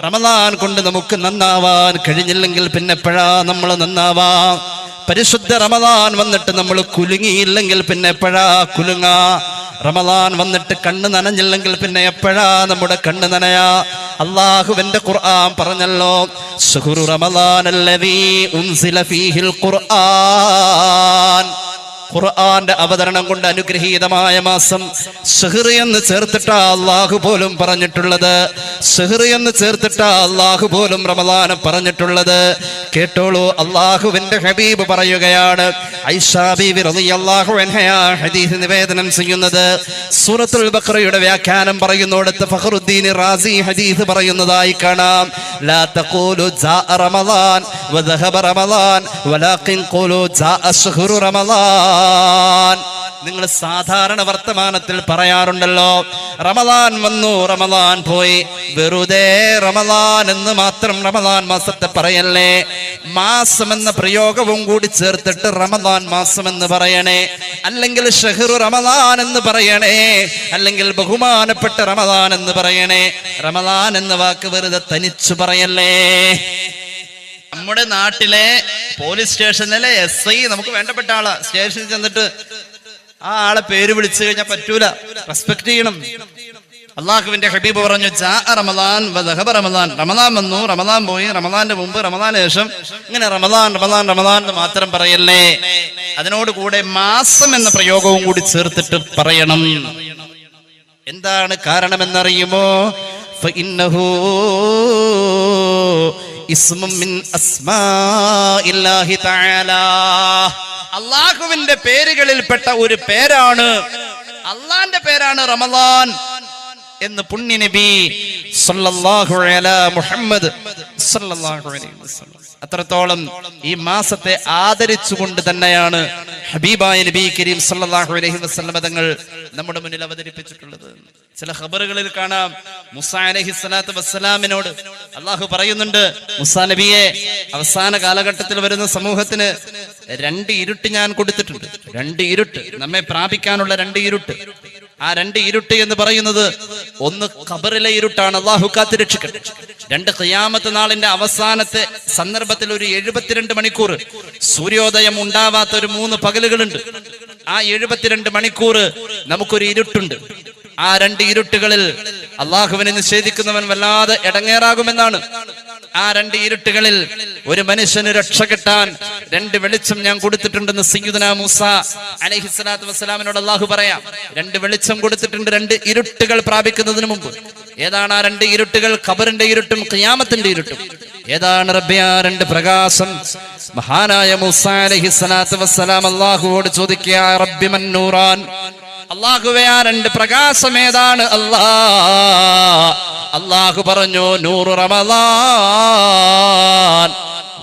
റമദാൻ കൊണ്ട് നമുക്ക് നന്നാവാൻ കഴിഞ്ഞില്ലെങ്കിൽ പിന്നെ എപ്പോഴാ നമ്മൾ നന്നാവാ? പരിശുദ്ധ റമദാൻ വന്നിട്ട് നമ്മൾ കുലുങ്ങിയില്ലെങ്കിൽ പിന്നെ എപ്പോഴാ കുലുങ്ങാ? റമദാൻ വന്നിട്ട് കണ്ണ് നനഞ്ഞില്ലെങ്കിൽ പിന്നെ എപ്പോഴാ നമ്മുടെ കണ്ണ് നനയാ? അല്ലാഹുവിന്റെ ഖുർആൻ പറഞ്ഞല്ലോ, ശഹ്റു റമദാനല്ലദീ ഉൻസില ഫീഹിൽ ഖുർആൻ. ഖുർആന്റെ അവതരണം കൊണ്ട് അനുഗ്രഹീതമായ മാസം. ശഹ്ർ എന്ന് ചേർത്തിട്ടാ അല്ലാഹു പോലും പറഞ്ഞിട്ടുള്ളത്. ശഹ്ർ എന്ന് ചേർത്തിട്ടാ അല്ലാഹു പോലും റമദാൻ പറഞ്ഞിട്ടുള്ളത്. കേട്ടോളൂ, അല്ലാഹുവിന്റെ ഹബീബ് പറയുകയാണ്. ഐഷാ ബീവി റളിയല്ലാഹു അൻഹയാ ഹദീസ് നിവേദനം ചെയ്യുന്നത്. സൂറത്തുൽ ബഖറയുടെ വ്യാഖ്യാനം പറയുന്നിടത്ത് ഫഖറുദ്ദീൻ റാസി ഹദീസ് പറയുന്നതായി കാണാം. ലാ തഖൂലു ജാഅ റമദാൻ വദഹബ റമദാൻ വലാകിൻ ഖൂലു ജാഅ ശഹ്റു റമദാൻ. നിങ്ങൾ സാധാരണ വർത്തമാനത്തിൽ പറയാറുണ്ടല്ലോ, റമദാൻ വന്നു റമദാൻ പോയി, വെറുതെ റമദാൻ എന്ന് മാത്രം റമദാൻ മാസത്തെ പറയല്ലേ, മാസം എന്ന പ്രയോഗവും കൂടി ചേർത്തിട്ട് റമദാൻ മാസം എന്ന് പറയണേ, അല്ലെങ്കിൽ ഷഹ്റു റമദാൻ എന്ന് പറയണേ, അല്ലെങ്കിൽ ബഹുമാനപ്പെട്ട റമദാൻ എന്ന് പറയണേ. റമദാൻ എന്ന വാക്ക് വെറുതെ തനിച്ചു പറയല്ലേ. നമ്മുടെ നാട്ടിലെ പോലീസ് സ്റ്റേഷനിലെ SI നമുക്ക് വേണ്ടപ്പെട്ട ആളാ. സ്റ്റേഷനിൽ ചെന്നിട്ട് ആ ആളെ പേര് വിളിച്ചു കഴിഞ്ഞാൽ പറ്റൂല, റെസ്പെക്ട് ചെയ്യണം. അള്ളാഹുവിന്റെ ഹബീബ് പറഞ്ഞു, ജാഅ റമദാൻ വദഹബ റമദാൻ. റമദാൻ വന്നു, റമദാൻ പോയി, റമദാന്റെ മുമ്പ്, റമദാന് ശേഷം, ഇങ്ങനെ റമദാൻ റമദാൻ റമദാൻ എന്ന് മാത്രം പറയല്ലേ. അതിനോട് കൂടെ മാസം എന്ന പ്രയോഗവും കൂടി ചേർത്തിട്ട് പറയണം. എന്താണ് കാരണമെന്നറിയുമോ? ഫഇന്നഹു ഇസ്മും മിൻ അസ്മാഇല്ലാഹി തആല. അല്ലാഹുവിന്റെ പേരുകളിൽപ്പെട്ട ഒരു പേരാണ്, അല്ലാഹുവിന്റെ പേരാണ് റമദാൻ എന്ന് പുണ്യ നബി സല്ലല്ലാഹു അലാ മുഹമ്മദ് സല്ലല്ലാഹു അലൈഹി വസല്ലം. അത്രത്തോളം ഈ മാസത്തെ ആദരിച്ചുകൊണ്ട് തന്നെയാണ് ഹബീബായ നബി കരീം സല്ലല്ലാഹു അലൈഹി വസല്ലം തങ്ങൾ നമ്മുടെ മുന്നിൽ അവതരിപ്പിച്ചിട്ടുള്ളത്. ചില ഖബറുകളിൽ കാണാം, മൂസാ അലൈഹി സ്വലാത്തു വസ്സലാമിനോട് അള്ളാഹു പറയുന്നുണ്ട്, മൂസാ നബിയെ, അവസാന കാലഘട്ടത്തിൽ വരുന്ന സമൂഹത്തിന് 2 ഇരുട്ട് ഞാൻ കൊടുത്തിട്ടുണ്ട്. 2 ഇരുട്ട്, നമ്മെ പ്രാപിക്കാനുള്ള 2 ഇരുട്ട്. ആ രണ്ട് ഇരുട്ട് എന്ന് പറയുന്നത് ഒന്ന് ഖബറിലെ ഇരുട്ടാണ്, അള്ളാഹു കാത്തുരക്ഷിക്കട്ടെ. രണ്ട് ഖിയാമത്ത് നാളിന്റെ അവസാനത്തെ സന്ദർഭത്തിൽ ഒരു 72 മണിക്കൂർ സൂര്യോദയം ഉണ്ടാവാത്ത ഒരു 3 പകലുകളുണ്ട്. ആ 72 മണിക്കൂർ നമുക്കൊരു ഇരുട്ടുണ്ട്. ആ രണ്ട് ഇരുട്ടുകളിൽ അള്ളാഹുവിനെ നിഷേധിക്കുന്നവൻ വല്ലാതെ ഇടങ്ങേറാകുമെന്നാണ്. ആ രണ്ട് ഇരുട്ടുകളിൽ ഒരു മനുഷ്യന് രക്ഷ കിട്ടാൻ 2 വെളിച്ചം ഞാൻ കൊടുത്തിട്ടുണ്ടെന്ന് സയ്യിദുനാ മൂസ അലൈഹിസ്സലാത്തു വസ്സലാമിനോട് അള്ളാഹു പറയാം. 2 വെളിച്ചം കൊടുത്തിട്ടുണ്ട് 2 ഇരുട്ടുകൾ പ്രാപിക്കുന്നതിന് മുമ്പ്. ഏതാണ് ആ 2 ഇരുട്ടുകൾ? ഖബറിന്റെ ഇരുട്ടും ഖിയാമത്തിന്റെ ഇരുട്ടും. ഏതാണ് റബ്ബേ ആ 2 പ്രകാശം? മഹാനായ മൂസ അലൈഹിസ്സലാത്തു വസ്സലാം അള്ളാഹുവോട് ചോദിക്കുക, റബ്ബി മൻ നൂറാൻ, അള്ളാഹുവേ ആ 2 പ്രകാശം ഏതാണ്? അള്ളാഹു പറഞ്ഞു, നൂറു റമളാൻ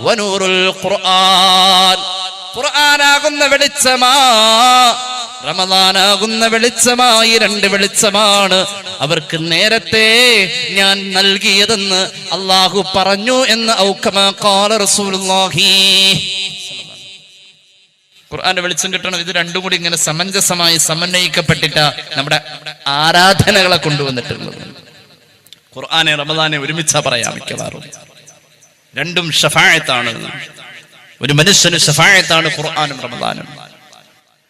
വനൂറുൽ ഖുർആൻ. ഖുർആനാകുന്ന വെളിച്ചമാ, റമളാനാകുന്ന വെളിച്ചമായി 2 വെളിച്ചമാണ് അവർക്ക് നേരത്തെ ഞാൻ നൽകിയതെന്ന് അള്ളാഹു പറഞ്ഞു എന്ന് ഔകമാ ഖാല റസൂലുള്ളാഹി. ഖുർആന്റെ വെളിച്ചം കിട്ടണം. ഇത് രണ്ടും കൂടി ഇങ്ങനെ സമഞ്ജസമായി സമന്വയിക്കപ്പെട്ടിട്ട നമ്മുടെ ആരാധനകളെ കൊണ്ടുവന്നിട്ടുള്ളത്. ഖുർആനെ റമളാനെ ഒരുമിച്ചാ പറയാം മിക്കവാറും. രണ്ടും ശഫാഅത്താണ്. ഒരു മനുഷ്യന് ശഫാഅത്താണ് ഖുർആനും റമളാനും.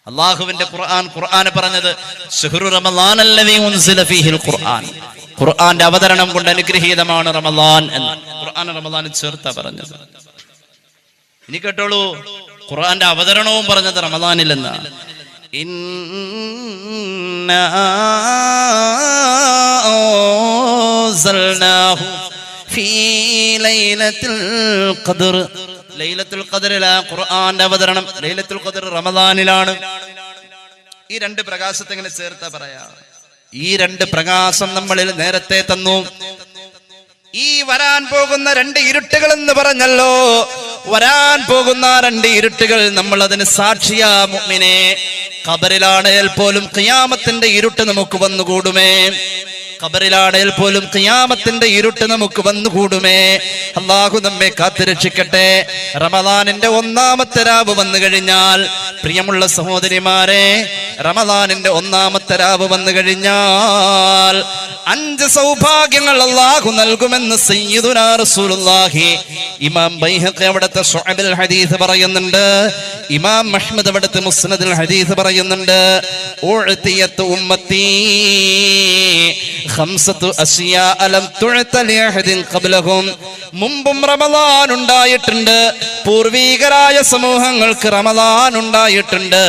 അല്ലാഹുവിന്റെ ഖുർആൻ പറഞ്ഞത് ശഹ്റു റമളാൻ അല്ലദീ ഉൻസില ഫീഹിൽ ഖുർആൻ. ഖുർആന്റെ അവതരണം കൊണ്ട് അനുഗ്രഹീതമാണ് റമളാൻ എന്ന് ഖുർആൻ റമളാനും ചേർത്താ പറഞ്ഞത്. ഇനി കേട്ടോളൂ, ഖുർആന്റെ അവതരണവും പറഞ്ഞത് റമളാനിൽ എന്നാണ്. ഇന്നാ അൻസൽനാഹു ഫീ ലൈലത്തുൽ ഖദ്ർ. ലൈലത്തുൽ ഖദ്റിലാ ഖുർആന്റെ അവതരണം. ലൈലത്തുൽ ഖദ്ർ റമളാനിലാണ്. ഈ 2 പ്രകാശത്തെ എങ്ങനെ ചേർത്താ പറയാ? ഈ 2 പ്രകാശം നമ്മളിൽ നേരത്തെ തന്നു. ഈ വരാൻ പോകുന്ന 2 ഇരുട്ടുകൾ എന്ന് പറഞ്ഞല്ലോ, വരാൻ പോകുന്ന 2 ഇരുട്ടുകൾ നമ്മൾ അതിന് സാക്ഷിയാ മുഅ്മിനേ. ഖബറിലാണേൽ പോലും ഖിയാമത്തിന്റെ ഇരുട്ട് നമുക്ക് വന്നുകൂടുമേ. ഖബറിലാണേൽ പോലും ഖിയാമത്തിന്റെ ഇരുട്ട് നമുക്ക് വന്നുകൂടുമേ. അല്ലാഹു നമ്മെ കാത്തുരക്ഷിക്കട്ടെ. റമളാനിന്റെ 1-ാമത്തെ രാവ് വന്നു കഴിഞ്ഞാൽ, പ്രിയമുള്ള സഹോദരിമാരെ, റമളാനിന്റെ 1-ാമത്തെ രാവ് വന്നു കഴിഞ്ഞാൽ 5 സൗഭാഗ്യങ്ങൾ അല്ലാഹു നൽകുമെന്ന് സയ്യിദുനാ റസൂലുള്ളാഹി. ഇമാം ബൈഹഖി അവിടുത്തെ ശുഅബുൽ ഹദീസ് പറയുന്നുണ്ട്. ഇമാം അഹ്മദ് അവിടുത്തെ മുസ്നദുൽ ഹദീസ് പറയുന്നുണ്ട്. ഉഅതിയതു ഉമ്മത്തി ഖംസതു അസ്യാ ലം തുഅത ലിഅഹദിൻ ഖബ്ലഹും. മുമ്പും റമളാൻ ഉണ്ടായിട്ടുണ്ട്, പൂർവീകരായ സമൂഹങ്ങൾക്ക് റമളാൻ ഉണ്ടായിട്ടുണ്ട്.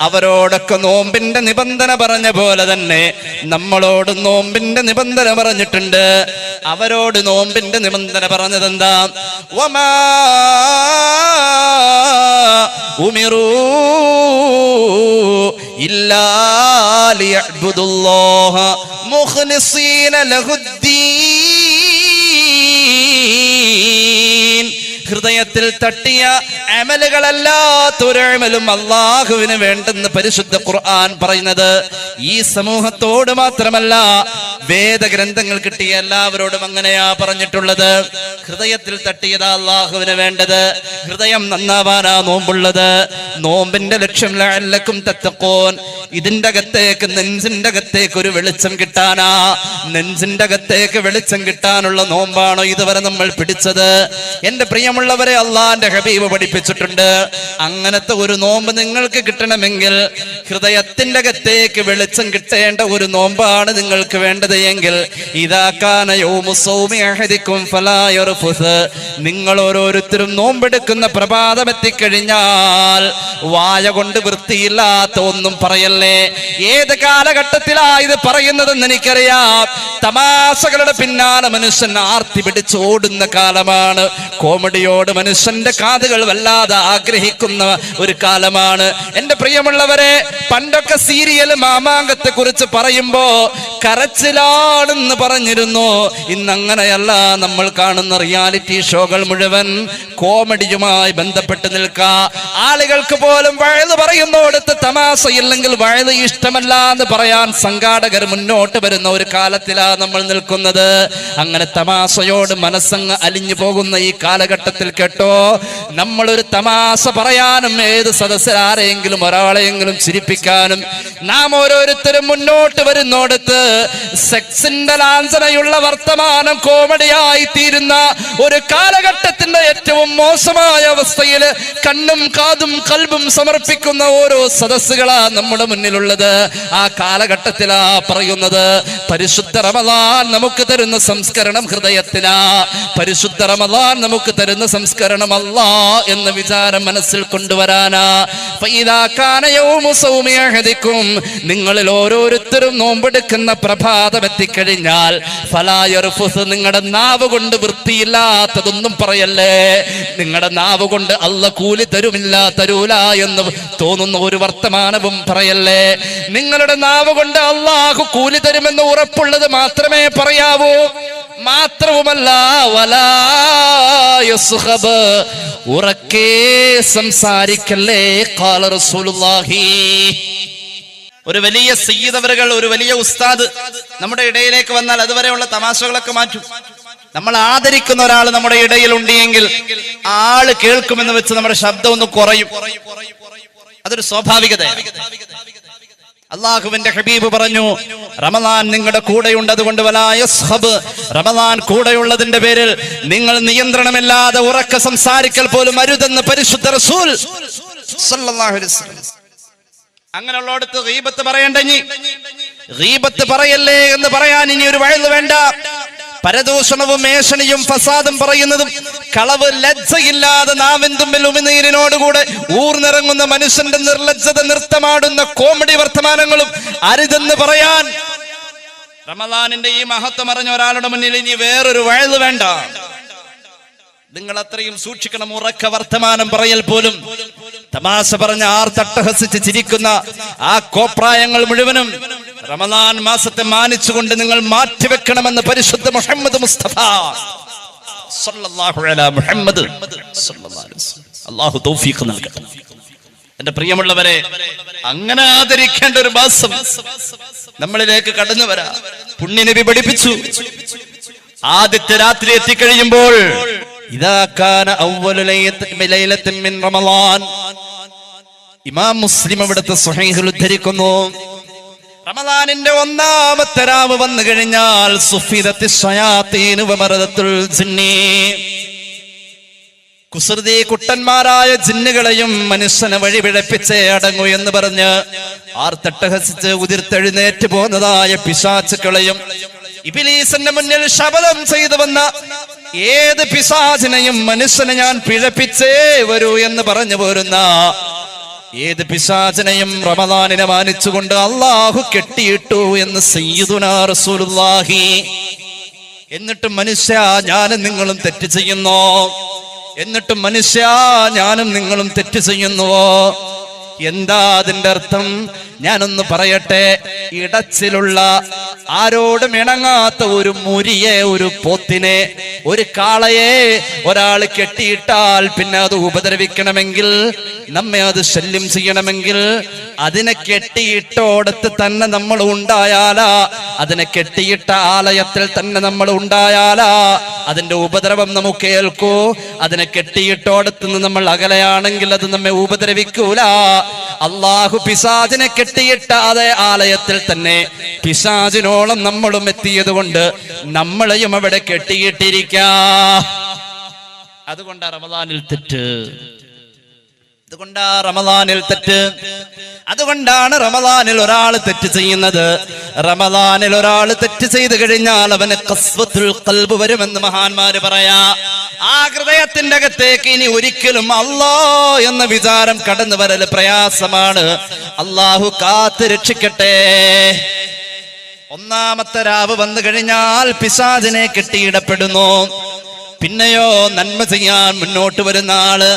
അവരോടൊക്കെ നോമ്പിന്റെ നിബന്ധന പറഞ്ഞ പോലെ തന്നെ നമ്മളോട് നോമ്പിന്റെ നിബന്ധന പറഞ്ഞിട്ടുണ്ട്. അവരോട് നോമ്പിന്റെ നിബന്ധന പറഞ്ഞത് എന്താ? വമാ ഉമിറൂ ഇല്ലാ ലിയഅ്ബുദുല്ലാഹ മുഖ്ലിസീന ലഹുദ്ദീൻ. ഹൃദയത്തിൽ തട്ടിയ അമലുകളല്ലാത്തൊരു അമലും അള്ളാഹുവിന് വേണ്ടെന്ന് പരിശുദ്ധ ഖുർആൻ പറയുന്നത് ഈ സമൂഹത്തോട് മാത്രമല്ല, വേദഗ്രന്ഥങ്ങൾ കിട്ടിയ എല്ലാവരോടും അങ്ങനെയാ പറഞ്ഞിട്ടുള്ളത്. ഹൃദയത്തിൽ തട്ടിയതാ അള്ളാഹുവിന് വേണ്ടത്. ഹൃദയം നന്നാവാനാ നോമ്പുള്ളത്. നോമ്പിന്റെ ലക്ഷ്യം ലഅല്ലക്കും തത്തഖൂൻ. ഇതിന്റെ അകത്തേക്ക്, നെഞ്ചിന്റെ അകത്തേക്ക് ഒരു വെളിച്ചം കിട്ടാനാ. നെഞ്ചിന്റെ അകത്തേക്ക് വെളിച്ചം കിട്ടാനുള്ള നോമ്പാണോ ഇതുവരെ നമ്മൾ പിടിച്ചത്? എന്റെ പ്രിയമുള്ളവരെ, അള്ളാന്റെ ഹബീബ് പഠിപ്പിച്ചിട്ടുണ്ട്, അങ്ങനത്തെ ഒരു നോമ്പ് നിങ്ങൾക്ക് കിട്ടണമെങ്കിൽ, ഹൃദയത്തിന്റെ അകത്തേക്ക് വെളിച്ചം കിട്ടേണ്ട ഒരു നോമ്പാണ് നിങ്ങൾക്ക് വേണ്ടത് എങ്കിൽ, ഇദാ കാന യൗമു സൗമി അഹദികും ഫലാ യർഫുസ്. നിങ്ങൾ ഓരോരുത്തരും നോമ്പെടുക്കുന്ന പ്രഭാതം എത്തിക്കഴിഞ്ഞാൽ വായ കൊണ്ട് വൃത്തിയില്ലാത്ത ഒന്നും പറയല്ലേ. ഏത് കാലഘട്ടത്തിലാ ഇത് പറയുന്നതെന്ന് എനിക്കറിയാം. തമാശകളുടെ പിന്നാലെ മനുഷ്യൻ ആർത്തി പിടിച്ച് ഓടുന്ന കാലമാണ്. കോമഡിയോട് മനുഷ്യന്റെ കാതുകൾ വല്ലാതെ ആഗ്രഹിക്കുന്ന ഒരു കാലമാണ്. എന്റെ പ്രിയമുള്ളവരെ, പണ്ടൊക്കെ സീരിയൽ മാമാങ്കത്തെ കുറിച്ച് പറയുമ്പോ കരച്ചിലാണെന്ന് പറഞ്ഞിരുന്നു. ഇന്നങ്ങനെയല്ല. നമ്മൾ കാണുന്ന റിയാലിറ്റി ഷോകൾ മുഴുവൻ കോമഡിയുമായി ബന്ധപ്പെട്ട് നിൽക്കുക. ആളുകൾക്ക് പോലും വഴുത് പറയുന്നോടത്ത് തമാശയില്ലെങ്കിൽ വഴുത് ഇഷ്ടമല്ല എന്ന് പറയാൻ സംഘാടകർ മുന്നോട്ട് വരുന്ന ഒരു കാലത്തിലാണ് നമ്മൾ നിൽക്കുന്നത്. അങ്ങനെ തമാശയോട് മനസ്സങ്ങ് അലിഞ്ഞു പോകുന്ന ഈ കാലഘട്ടത്തിൽ കാലഘട്ടത്തിൽ കേട്ടോ, നമ്മളൊരു തമാശ പറയാനും ഏത് സദസ്സിൽ ആരെങ്കിലും ഒരാളെയെങ്കിലും ചിരിപ്പിക്കാനും നാം ഓരോരുത്തരും മുന്നോട്ട് വരുന്നോടത്ത് സെക്സിന്റെ ലാഞ്ചനയുള്ള വർത്തമാനം കോമഡിയായി തീരുന്ന ഒരു കാലഘട്ടത്തിന്റെ ഏറ്റവും മോശമായ അവസ്ഥയിൽ കണ്ണും കാതും കൽബും സമർപ്പിക്കുന്ന ഓരോ സദസ്സുകളാ നമ്മുടെ മുന്നിലുള്ളത്. ആ കാലഘട്ടത്തിലാ പറയുന്നത്, പരിശുദ്ധ റമദാൻ നമുക്ക് തരുന്ന സംസ്കരണം ഹൃദയത്തിലാ. പരിശുദ്ധ റമദാൻ നമുക്ക് തരുന്ന സംസ്കരണം അല്ലാ എന്ന വിചാരം മനസ്സിൽ കൊണ്ടുവരാനാ. നിങ്ങളിൽ ഓരോരുത്തരും നോമ്പെടുക്കുന്ന പ്രഭാതം എത്തിക്കഴിഞ്ഞാൽ നിങ്ങളുടെ നാവ് കൊണ്ട് വൃത്തിയില്ലാത്തതൊന്നും പറയല്ലേ. നിങ്ങളുടെ നാവ് കൊണ്ട് അല്ല കൂലി തരൂല എന്ന് തോന്നുന്ന ഒരു വർത്തമാനവും പറയല്ലേ. നിങ്ങളുടെ നാവ് കൊണ്ട് അല്ലാഹു കൂലി തരുമെന്ന് ഉറപ്പുള്ളത് മാത്രമേ പറയാവൂ. മാത്രവുമല്ല, വലാ യസ്ഖബ്, ഉറക്കെ സംസാരിക്കല്ലേ. ഖാല റസൂലുള്ളാഹി. ഒരു വലിയ സയ്യിദ് അവറുകൾ, ഒരു വലിയ ഉസ്താദ് നമ്മുടെ ഇടയിലേക്ക് വന്നാൽ അതുവരെയുള്ള തമാശകളൊക്കെ മാറ്റും. നമ്മൾ ആദരിക്കുന്ന ഒരാൾ നമ്മുടെ ഇടയിൽ ഉണ്ടെങ്കിൽ ആള് കേൾക്കുമെന്ന് വെച്ച് നമ്മുടെ ശബ്ദം ഒന്ന് കുറയും. അതൊരു സ്വാഭാവികതയാണ്. അള്ളാഹുവിന്റെ ഹബീബ് പറഞ്ഞു, റമദാൻ നിങ്ങളുടെ കൂടെയുണ്ട്, അതുകൊണ്ട് വലാ യസ്ഖബ്, റമദാൻ കൂടെയുള്ളതിന്റെ പേരിൽ നിങ്ങൾ നിയന്ത്രണമില്ലാതെ ഉറക്കെ സംസാരിക്കൽ പോലും അരുതെന്ന് പരിശുദ്ധ റസൂൽ സല്ലല്ലാഹു അലൈഹി വസല്ലം. അങ്ങനെയുള്ളടത്ത് ഗീബത്ത് പറയണ്ടെങ്കിൽ ഗീബത്ത് പറയല്ലേ എന്ന് പറയാൻ ഇനി ഒരു വഴി വേണ്ട. പരദൂഷണവും മേഷണിയും ഫസാദും പറയുന്നതും കളവ് ലജ്ജയില്ലാതെ നാവിൻ തുമ്പിൽ ഉമിനീരിനോടുകൂടെ ഊർന്നിറങ്ങുന്ന മനുഷ്യന്റെ നിർലജ്ജത നൃത്തമാടുന്ന കോമഡി വർത്തമാനങ്ങളും അരുതെന്ന് പറയാൻ റമദാനിന്റെ ഈ മഹത്വം അറിഞ്ഞ ഒരാളുടെ മുന്നിൽ ഇനി വേറൊരു വഴി വേണ്ട. നിങ്ങൾ അത്രയും സൂക്ഷിക്കണം. ഉറക്ക വർത്തമാനം പറയൽ പോലും, തമാശ പറഞ്ഞ ആർത്തട്ടഹസിച്ച് ചിരിക്കുന്ന ആ കോപ്രായങ്ങൾ മുഴുവനും റമദാൻ മാസത്തെ മാനിച്ചുകൊണ്ട് നിങ്ങൾ മാറ്റിവെക്കണമെന്ന് പരിശുദ്ധ മുഹമ്മദ് മുസ്തഫ സല്ലല്ലാഹു അലൈഹി മുഹമ്മദ് സല്ലല്ലാഹു അലൈഹി വസല്ലം. അല്ലാഹു തൗഫീഖ് നൽകട്ടെ. എന്റെ പ്രിയമുള്ളവരെ, അങ്ങനെ ആദരിക്കേണ്ട ഒരു മാസം നമ്മളിലേക്ക് കടന്നു വരാ. പുണ്യനബി പഠിപ്പിച്ചു, ആദ്യത്തെ രാത്രി എത്തിക്കഴിയുമ്പോൾ ഇദാ കാന അവ്വലു ലൈലത്തിൻ മിൻ റമളാൻ, ഇമാം മുസ്ലിം അവിടുത്തെ സ്വഹീഹിൽ ഉദ്ധരിക്കുന്നു, റമളാനിന്റെ ഒന്നാമത്തെ രാവ് വന്നു കഴിഞ്ഞാൽ സുഫിദത്തിശ് ശയാത്തീൻ വമറദത്തുൽ ജിന്നി, കുസൃതി കുട്ടന്മാരായ ജിന്നുകളെയും മനുഷ്യനെ വഴി പിഴപ്പിച്ചേ അടങ്ങൂ എന്ന് പറഞ്ഞ് ആർത്തട്ടഹസിച്ച് ഉതിർത്തെഴുന്നേറ്റ് പോകുന്നതായ പിശാചുക്കളെയും ഇബ്ലീസിന്റെ മുന്നിൽ ശപഥം ചെയ്തു വന്ന ഏത് പിശാചിനെയും മനുഷ്യനെ ഞാൻ പിഴപ്പിച്ചേ വരൂ എന്ന് പറഞ്ഞു പോരുന്ന ഏത് പിശാചിനെയും റമദാനിനെ മാനിച്ചുകൊണ്ട് അല്ലാഹു കെട്ടിയിട്ടു എന്ന് സയ്യിദുനാ റസൂലുള്ളാഹി. എന്നിട്ടും മനുഷ്യ ഞാനും നിങ്ങളും തെറ്റ് ചെയ്യുന്നോ? എന്നിട്ടും മനുഷ്യ ഞാനും നിങ്ങളും തെറ്റ് ചെയ്യുന്നുവോ? എന്താ അതിന്റെ അർത്ഥം? ഞാനൊന്ന് പറയട്ടെ. ഇടച്ചിലുള്ള ആരോടും ഇണങ്ങാത്ത ഒരു മുരിയെ, ഒരു പോത്തിനെ, ഒരു കാളയെ ഒരാൾ കെട്ടിയിട്ടാൽ പിന്നെ അത് ഉപദ്രവിക്കണമെങ്കിൽ, നമ്മെ അത് ശല്യം ചെയ്യണമെങ്കിൽ അതിനെ കെട്ടിയിട്ടോടത്ത് തന്നെ നമ്മൾ ഉണ്ടായാലാ, അതിനെ കെട്ടിയിട്ട ആലയത്തിൽ തന്നെ നമ്മൾ ഉണ്ടായാലാ അതിന്റെ ഉപദ്രവം നമുക്ക് ഏൽക്കൂ. അതിനെ കെട്ടിയിട്ടോടത്ത് നിന്ന് നമ്മൾ അകലെയാണെങ്കിൽ അത് നമ്മെ ഉപദ്രവിക്കൂല. അള്ളാഹു പിശാചിനെ കെട്ടിയിട്ട അതേ ആലയത്തിൽ തന്നെ പിശാചിനോളം നമ്മളും എത്തിയത് കൊണ്ട് നമ്മളെയും അവിടെ കെട്ടിയിട്ടിരിക്കാ. അതുകൊണ്ടാ റമദാനിൽ തെറ്റ്. അതുകൊണ്ടാണ് റമദാനിൽ ഒരാൾ തെറ്റ് ചെയ്യുന്നത്. റമദാനിൽ ഒരാൾ തെറ്റ് ചെയ്തു കഴിഞ്ഞാൽ അവന് ഖസ്വത്തുൽ ഖൽബ് വരുമെന്ന് മഹാന്മാര് പറയാ. ആ ഹൃദയത്തിന്റെ അകത്തേക്ക് ഇനി ഒരിക്കലും അല്ലാഹ് എന്ന വിചാരം കടന്നു വരൽ പ്രയാസമാണ്. അല്ലാഹു കാത്ത് രക്ഷിക്കട്ടെ. ഒന്നാമത്തെ രാവ് വന്നു കഴിഞ്ഞാൽ പിശാചിനെ കെട്ടിയിടപ്പെടുന്നു. പിന്നെയോ നന്മ ചെയ്യാൻ മുന്നോട്ട് വരുന്ന ആള്,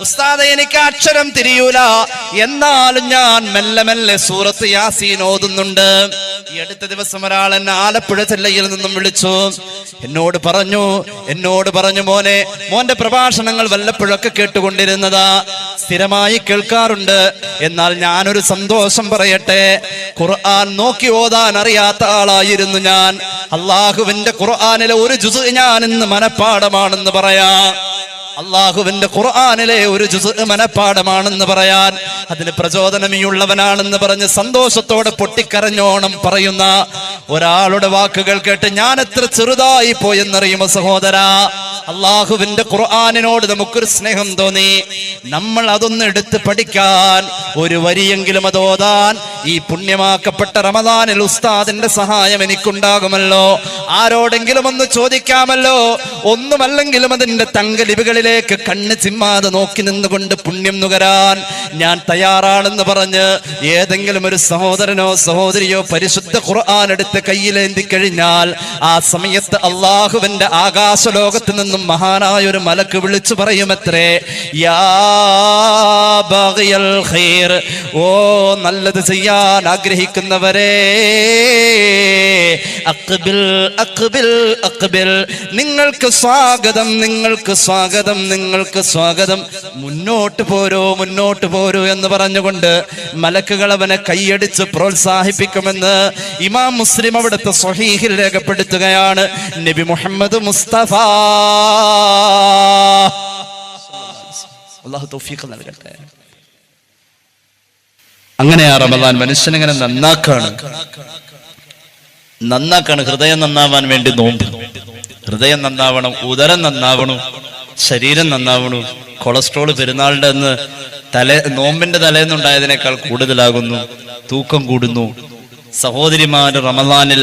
ഉസ്താദേ എനിക്ക് അക്ഷരം തിരിയൂല, എന്നാലും ഞാൻ മെല്ലെ മെല്ലെ സൂറത്ത് യാസീൻ ഓതുന്നുണ്ട്. ഈ അടുത്ത ദിവസം ഒരാൾ എന്നെ ആലപ്പുഴ ജില്ലയിൽ നിന്നും വിളിച്ചു. എന്നോട് പറഞ്ഞു മോന്റെ പ്രഭാഷണങ്ങൾ വല്ലപ്പോഴൊക്കെ കേട്ടുകൊണ്ടിരുന്നതാ, സ്ഥിരമായി കേൾക്കാറുണ്ട്. എന്നാൽ ഞാനൊരു സന്തോഷം പറയട്ടെ, ഖുർആൻ നോക്കി ഓതാൻ അറിയാത്ത ആളായിരുന്നു ഞാൻ. അള്ളാഹുവിന്റെ ഖുർആനിലെ ഒരു ജുസ് ഞാൻ ഇന്ന് മനഃപ്പാഠമാണെന്ന് പറയാ. അള്ളാഹുവിന്റെ ഖുർആനിലെ ഒരു ജുസ് മനപ്പാഠമാണെന്ന് പറയാൻ, അതിന് പ്രചോദനമേയുള്ളവനാണെന്ന് പറഞ്ഞ് സന്തോഷത്തോടെ പൊട്ടിക്കരഞ്ഞോണം പറയുന്ന ഒരാളുടെ വാക്കുകൾ കേട്ട് ഞാൻ എത്ര ചെറുതായി പോയെന്നറിയുമോ സഹോദരാ. അള്ളാഹുവിന്റെ ഖുർആനിനോട് നമുക്കൊരു സ്നേഹം തോന്നി, നമ്മൾ അതൊന്ന് എടുത്ത് പഠിക്കാൻ, ഒരു വരിയെങ്കിലും അത് ഓതാൻ ഈ പുണ്യമാക്കപ്പെട്ട റമദാനിൽ ഉസ്താദിന്റെ സഹായം എനിക്കുണ്ടാകുമല്ലോ, ആരോടെങ്കിലും ഒന്ന് ചോദിക്കാമല്ലോ, ഒന്നുമല്ലെങ്കിലും അതിന്റെ തങ്കലിപികളിലേക്ക് കണ്ണ് ചിമ്മാതെ നോക്കി നിന്നുകൊണ്ട് പുണ്യം നുകരാൻ ഞാൻ തയ്യാറാണെന്ന് പറഞ്ഞ് ഏതെങ്കിലും ഒരു സഹോദരനോ സഹോദരിയോ പരിശുദ്ധ ഖുർആൻ എടുത്ത് കയ്യിലേന്തി കഴിഞ്ഞാൽ ആ സമയത്ത് അള്ളാഹുവിന്റെ ആകാശലോകത്ത് നിന്നും മഹാനായ ഒരു മലക്ക് വിളിച്ചു പറയുമത്രേ, യാ ബാഗിയൽ ഖൈർ, ഓ നല്ലത് ചെയ്യാൻ ആഗ്രഹിക്കുന്നവരെ, അഖ്ബിൽ അഖ്ബിൽ അഖ്ബിൽ, നിങ്ങൾക്ക് സ്വാഗതം, നിങ്ങൾക്ക് സ്വാഗതം, നിങ്ങൾക്ക് സ്വാഗതം, മുന്നോട്ട് പോരൂ, മുന്നോട്ട് പോരൂ എന്ന് പറഞ്ഞുകൊണ്ട് മലക്കുകൾ അവനെ കൈയടിച്ച് പ്രോത്സാഹിപ്പിക്കുമെന്ന് ഇമാം മുസ്ലിം അവിടുത്തെ സ്വഹീഹിൽ രേഖപ്പെടുത്തുകയാണ്. നബി മുഹമ്മദ് മുസ്തഫ, അല്ലാഹു തൗഫീഖ് നൽകട്ടെ. അങ്ങനെയാ റമദാൻ മനുഷ്യനെങ്ങനെ നന്നാക്കാണ്. ഹൃദയം നന്നാവാൻ വേണ്ടി നോമ്പ്. ഹൃദയം നന്നാവണം, ഉദരം നന്നാവണം, ശരീരം നന്നാവണം. കൊളസ്ട്രോൾ പെരുന്നാളിന്റെ അന്ന് നോമ്പിന്റെ തലേന്നുണ്ടായതിനേക്കാൾ കൂടുതലാകുന്നു, തൂക്കം കൂടുന്നു. സഹോദരിമാര് റമദാനിൽ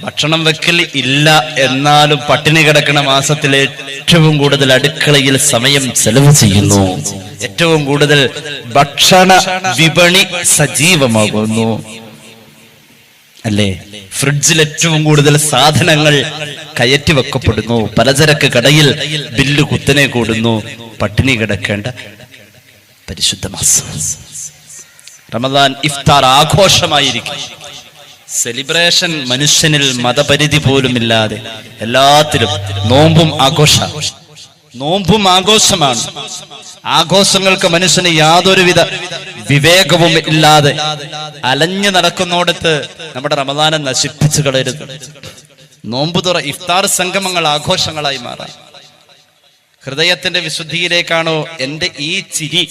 ഭക്ഷണം വെക്കൽ ഇല്ല, എന്നാലും പട്ടിണി കിടക്കുന്ന മാസത്തിൽ ഏറ്റവും കൂടുതൽ അടുക്കളയിൽ സമയം ചെലവ് ചെയ്യുന്നു, ഏറ്റവും കൂടുതൽ ഭക്ഷണ വിപണി സജീവമാകുന്നു, അല്ലേ? ഫ്രിഡ്ജിൽ ഏറ്റവും കൂടുതൽ സാധനങ്ങൾ കയറ്റി വെക്കപ്പെടുന്നു, പലചരക്ക് കടയിൽ ബില്ല് കുത്തനെ കൂടുന്നു. പട്ടിണി കിടക്കേണ്ട പരിശുദ്ധ മാസം റമദാൻ. ഇഫ്താർ ആഘോഷമായിരിക്കും, സെലിബ്രേഷൻ മനുഷ്യനിൽ മതപരിധി പോലും ഇല്ലാതെ എല്ലാത്തിലും. നോമ്പും ആഘോഷമാണ്. ആഘോഷങ്ങൾക്ക് മനുഷ്യന് യാതൊരുവിധ വിവേകവും ഇല്ലാതെ അലഞ്ഞു നടക്കുന്നോടത്ത് നമ്മുടെ റമദാനെ നശിപ്പിച്ചു കളയരുത്. നോമ്പ് തുറ, ഇഫ്താർ സംഗമങ്ങൾ ആഘോഷങ്ങളായി മാറാം. ഹൃദയത്തിന്റെ വിശുദ്ധിയിലേക്കാണോ എന്റെ ഈ ചിരി?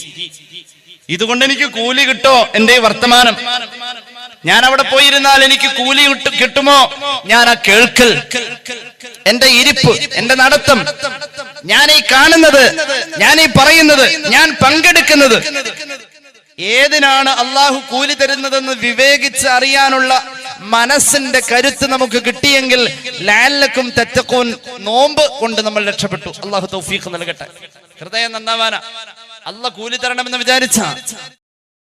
ഇതുകൊണ്ട് എനിക്ക് കൂലി കിട്ടോ? എന്റെ വർത്തമാനം, ഞാൻ അവിടെ പോയിരുന്നാൽ എനിക്ക് കൂലി കിട്ടുമോ? ഞാൻ ആ കേൾക്കൽ, എന്റെ ഇരിപ്പ്, എന്റെ നടത്തം, ഞാൻ ഈ കാണുന്നത്, ഞാൻ ഈ പറയുന്നത്, ഞാൻ പങ്കെടുക്കുന്നത്, ഏതിനാണ് അള്ളാഹു കൂലി തരുന്നതെന്ന് വിവേകിച്ച് അറിയാനുള്ള മനസ്സിന്റെ കരുത്ത് നമുക്ക് കിട്ടിയെങ്കിൽ ലഅല്ലക്കും തത്തഖൂൻ, നോമ്പ് കൊണ്ട് നമ്മൾ രക്ഷപ്പെട്ടു. അള്ളാഹു തൗഫീഖ് നൽകട്ടെ. ഹൃദയം നന്നാവാനാ അള്ളാഹ് കൂലി തരണമെന്ന് വിചാരിച്ച